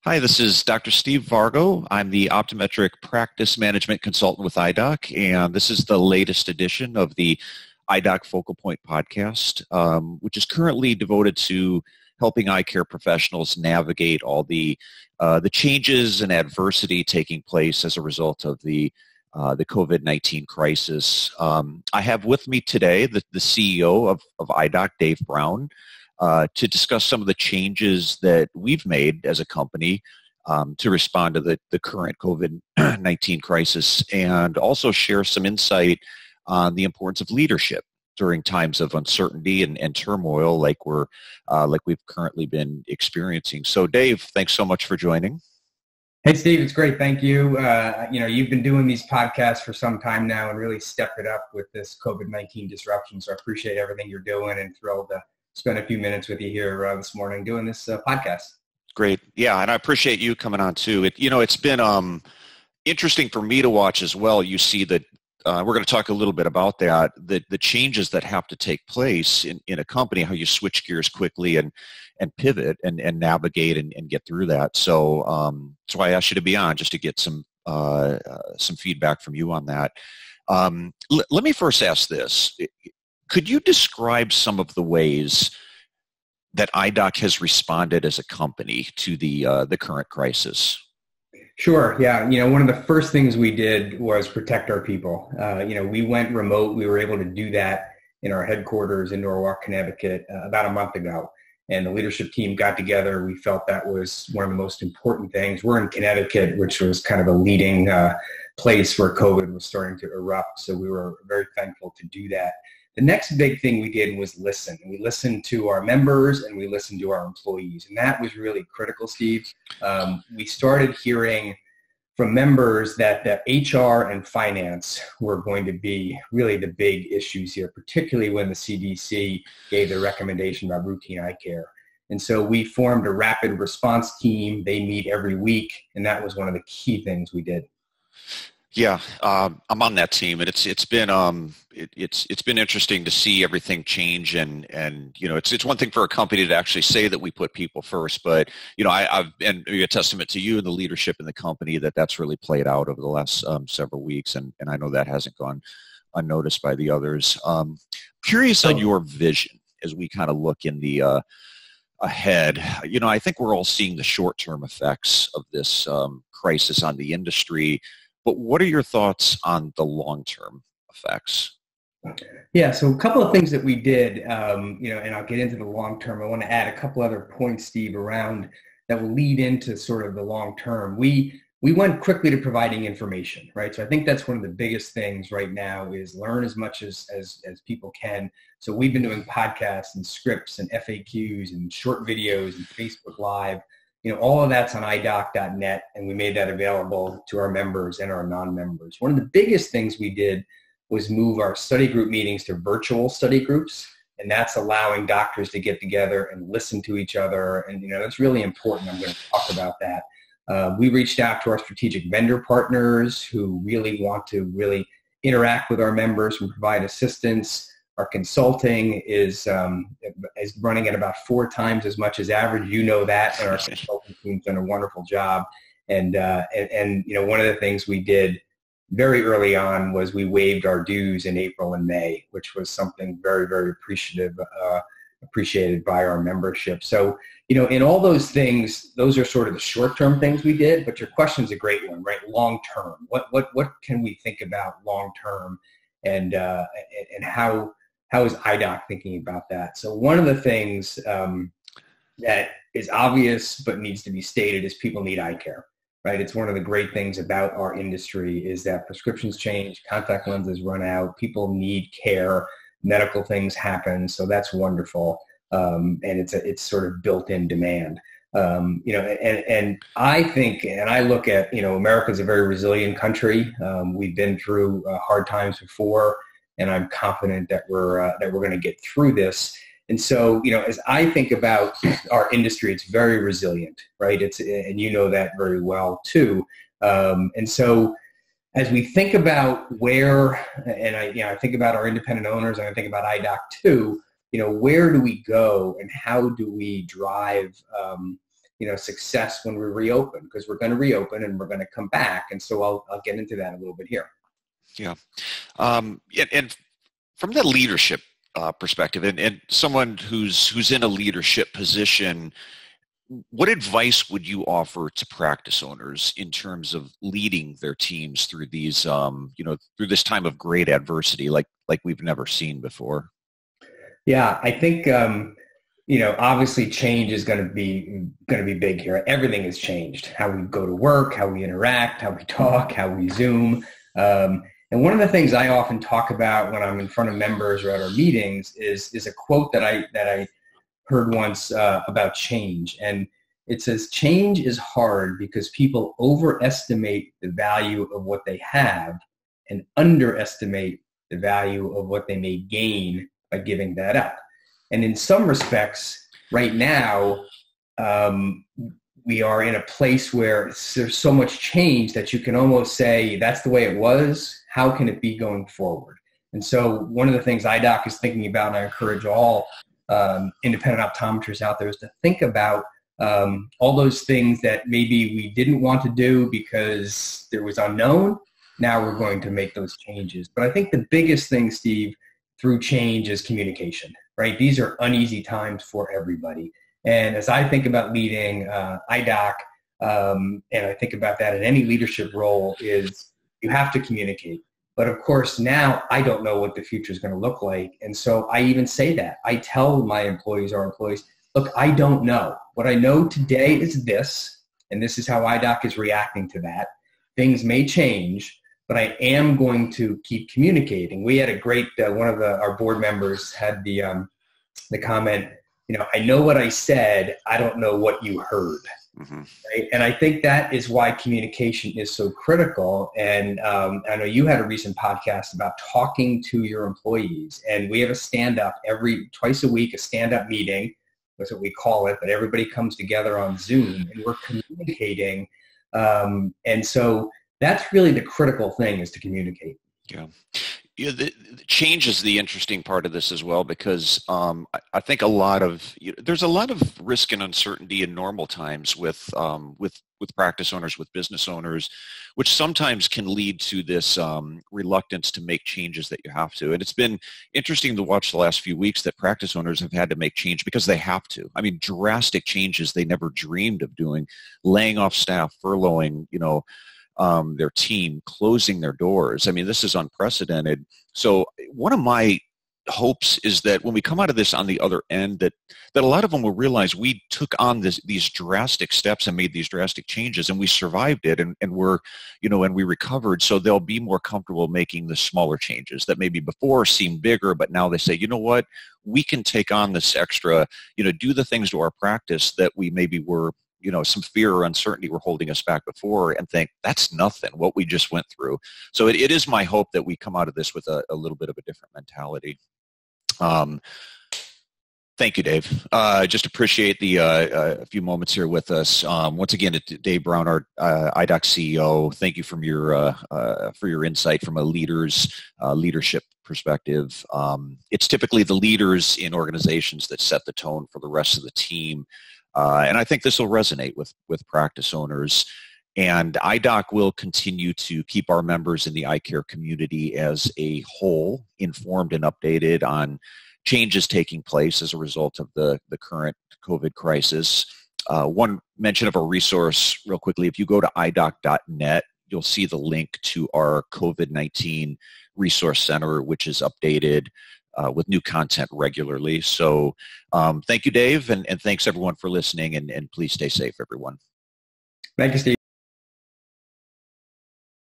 Hi, this is Dr. Steve Vargo. I'm the optometric practice management consultant with IDOC, and this is the latest edition of the IDOC Focal Point podcast, which is currently devoted to helping eye care professionals navigate all the changes and adversity taking place as a result of the COVID-19 crisis. I have with me today the CEO of IDOC, Dave Brown, to discuss some of the changes that we've made as a company to respond to the current COVID-19 crisis, and also share some insight on the importance of leadership during times of uncertainty and turmoil like we've currently been experiencing. So Dave, thanks so much for joining. Hey, Steve, it's great. Thank you. You've been doing these podcasts for some time now and really stepped it up with this COVID-19 disruption. So I appreciate everything you're doing and thrilled to spend a few minutes with you here this morning doing this podcast. Great. Yeah, and I appreciate you coming on too. It's been interesting for me to watch as well. You see that we're going to talk a little bit about that, the changes that have to take place in a company, how you switch gears quickly and pivot and navigate and get through that. So that's why I asked you to be on, just to get some feedback from you on that. Let me first ask this. Could you describe some of the ways that IDOC has responded as a company to the current crisis? Sure. Yeah. One of the first things we did was protect our people. We went remote. We were able to do that in our headquarters in Norwalk, Connecticut, about a month ago. And the leadership team got together. We felt that was one of the most important things. We're in Connecticut, which was kind of a leading place where COVID was starting to erupt. So we were very thankful to do that. The next big thing we did was listen. We listened to our members and we listened to our employees. And that was really critical, Steve. We started hearing from members that HR and finance were going to be really the big issues here, particularly when the CDC gave the recommendation about routine eye care. And so we formed a rapid response team. They meet every week, and that was one of the key things we did. Yeah, I'm on that team, and it's been interesting to see everything change, and it's one thing for a company to actually say that we put people first, but I've been a testament to you and the leadership in the company that's really played out over the last several weeks, and I know that hasn't gone unnoticed by the others. Curious on your vision as we kind of look in the ahead. I think we're all seeing the short-term effects of this crisis on the industry. But what are your thoughts on the long-term effects? Yeah, so a couple of things that we did, and I'll get into the long-term. I want to add a couple other points, Steve, around that will lead into sort of the long-term. We went quickly to providing information, right? So I think that's one of the biggest things right now is learn as much as people can. So we've been doing podcasts and scripts and FAQs and short videos and Facebook Live. All of that's on idoc.net, and we made that available to our members and our non-members. One of the biggest things we did was move our study group meetings to virtual study groups, and that's allowing doctors to get together and listen to each other, and that's really important. I'm going to talk about that. We reached out to our strategic vendor partners who really want to really interact with our members and provide assistance. Our consulting is running at about 4 times as much as average. And our consulting team's done a wonderful job. And one of the things we did very early on was we waived our dues in April and May, which was something very, very appreciated by our membership. So, in all those things, those are sort of the short-term things we did. But your question's a great one, right? Long-term. What can we think about long-term, and how is IDOC thinking about that? So one of the things that is obvious but needs to be stated is people need eye care, right? It's one of the great things about our industry is that prescriptions change, contact lenses run out, people need care, medical things happen, so that's wonderful, and it's sort of built-in demand. And I think, and I look at, America's a very resilient country. We've been through hard times before, and I'm confident that we're going to get through this. And so, as I think about our industry, it's very resilient, right? And that very well too. And so, as we think about where, and I think about our independent owners, and I think about IDOC too. Where do we go, and how do we drive success when we reopen, because we're going to reopen and we're going to come back. And so I'll get into that a little bit here. Yeah. And from the leadership perspective, and someone who's in a leadership position, what advice would you offer to practice owners in terms of leading their teams through these, through this time of great adversity, like we've never seen before? Yeah, I think obviously change is going to be big here. Everything has changed: how we go to work, how we interact, how we talk, how we Zoom. And one of the things I often talk about when I'm in front of members or at our meetings is a quote that I heard once about change. And it says, change is hard because people overestimate the value of what they have and underestimate the value of what they may gain by giving that up. And in some respects, right now, we are in a place where there's so much change that you can almost say, that's the way it was. How can it be going forward? And so one of the things IDOC is thinking about, and I encourage all independent optometrists out there, is to think about all those things that maybe we didn't want to do because there was unknown. Now we're going to make those changes. But I think the biggest thing, Steve, through change is communication, right? These are uneasy times for everybody. And as I think about leading IDOC, and I think about that in any leadership role, is you have to communicate. But of course, now I don't know what the future is going to look like. And so I even say that. I tell my employees, look, I don't know. What I know today is this, and this is how IDOC is reacting to that. Things may change, but I am going to keep communicating. We had a great, one of our board members had the comment, I know what I said, I don't know what you heard. Mm-hmm. Right? And I think that is why communication is so critical. And I know you had a recent podcast about talking to your employees, and we have a stand-up twice a week, a stand-up meeting. That's what we call it, but everybody comes together on Zoom and we're communicating. And so that's really the critical thing, is to communicate. Yeah. The change is the interesting part of this as well, because I think there's a lot of risk and uncertainty in normal times with practice owners, with business owners, which sometimes can lead to this reluctance to make changes that you have to. And it's been interesting to watch the last few weeks that practice owners have had to make change because they have to. I mean, drastic changes they never dreamed of doing, laying off staff, furloughing, their team, closing their doors. I mean, this is unprecedented. So one of my hopes is that when we come out of this on the other end, that a lot of them will realize we took on these drastic steps and made these drastic changes, and we survived it, and we're, and we recovered. So they'll be more comfortable making the smaller changes that maybe before seemed bigger, but now they say, you know what, we can take on this extra, do the things to our practice that we maybe were, some fear or uncertainty were holding us back before, and think that's nothing, what we just went through. So it is my hope that we come out of this with a little bit of a different mentality. Thank you, Dave. Just appreciate the a few moments here with us. Once again, Dave Brown, our IDOC CEO. Thank you for your insight from a leadership perspective. It's typically the leaders in organizations that set the tone for the rest of the team. And I think this will resonate with practice owners. And IDOC will continue to keep our members in the eye care community as a whole informed and updated on changes taking place as a result of the current COVID crisis. One mention of a resource real quickly: if you go to idoc.net, you'll see the link to our COVID-19 resource center, which is updated with new content regularly. So thank you, Dave, and thanks everyone for listening, and please stay safe, everyone. Thank you, Steve.